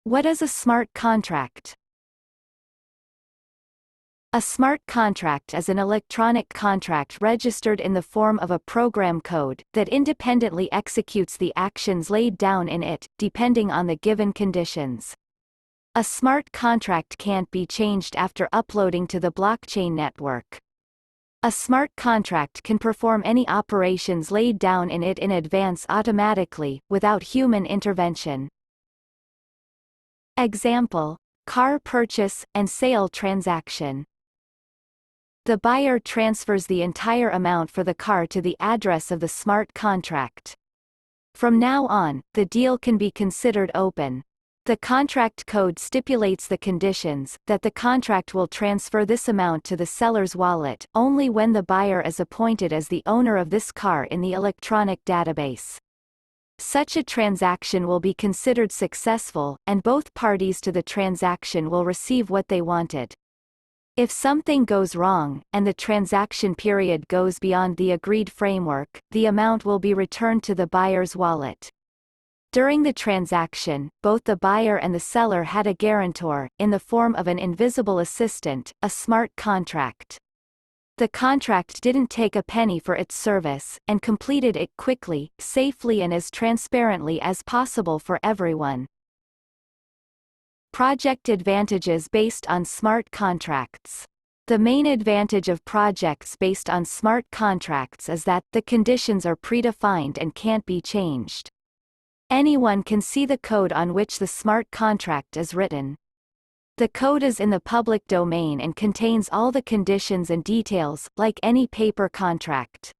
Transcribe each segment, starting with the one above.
What is a smart contract? A smart contract is an electronic contract registered in the form of a program code that independently executes the actions laid down in it, depending on the given conditions. A smart contract can't be changed after uploading to the blockchain network. A smart contract can perform any operations laid down in it in advance automatically, without human intervention. Example: car purchase and sale transaction. The buyer transfers the entire amount for the car to the address of the smart contract. From now on, the deal can be considered open. The contract code stipulates the conditions, that the contract will transfer this amount to the seller's wallet, only when the buyer is appointed as the owner of this car in the electronic database. Such a transaction will be considered successful, and both parties to the transaction will receive what they wanted. If something goes wrong, and the transaction period goes beyond the agreed framework, the amount will be returned to the buyer's wallet. During the transaction, both the buyer and the seller had a guarantor, in the form of an invisible assistant, a smart contract. The contract didn't take a penny for its service, and completed it quickly, safely and as transparently as possible for everyone. Project advantages based on smart contracts. The main advantage of projects based on smart contracts is that the conditions are predefined and can't be changed. Anyone can see the code on which the smart contract is written. The code is in the public domain and contains all the conditions and details, like any paper contract.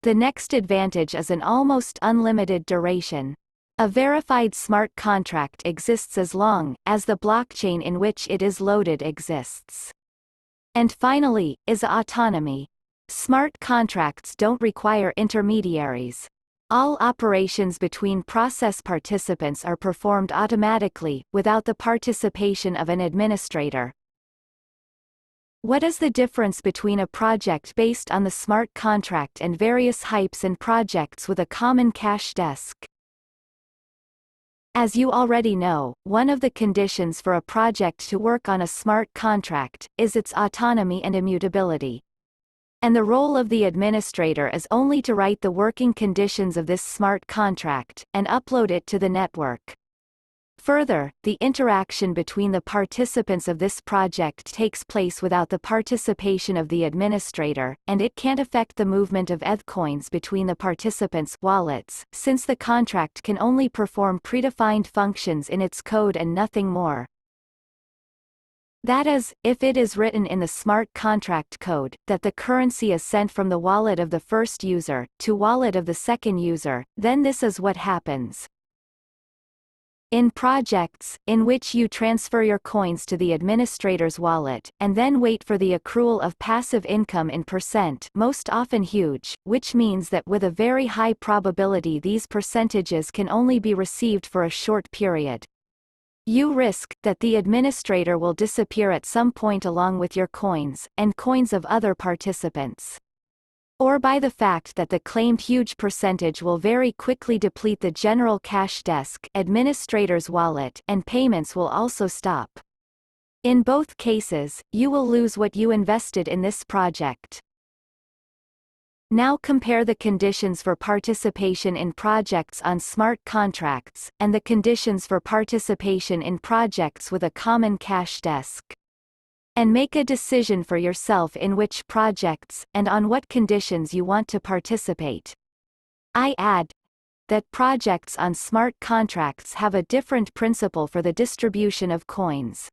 The next advantage is an almost unlimited duration. A verified smart contract exists as long as the blockchain in which it is loaded exists. And finally, is autonomy. Smart contracts don't require intermediaries. All operations between process participants are performed automatically, without the participation of an administrator. What is the difference between a project based on the smart contract and various hypes and projects with a common cash desk? As you already know, one of the conditions for a project to work on a smart contract is its autonomy and immutability. And the role of the administrator is only to write the working conditions of this smart contract, and upload it to the network. Further, the interaction between the participants of this project takes place without the participation of the administrator, and it can't affect the movement of ETH coins between the participants' wallets, since the contract can only perform predefined functions in its code and nothing more. That is, if it is written in the smart contract code, that the currency is sent from the wallet of the first user, to wallet of the second user, then this is what happens. In projects, in which you transfer your coins to the administrator's wallet, and then wait for the accrual of passive income in percent, most often huge, which means that with a very high probability these percentages can only be received for a short period. You risk that the administrator will disappear at some point along with your coins, and coins of other participants. Or by the fact that the claimed huge percentage will very quickly deplete the general cash desk, administrator's wallet, and payments will also stop. In both cases, you will lose what you invested in this project. Now compare the conditions for participation in projects on smart contracts, and the conditions for participation in projects with a common cash desk. And make a decision for yourself in which projects, and on what conditions you want to participate. I add that projects on smart contracts have a different principle for the distribution of coins.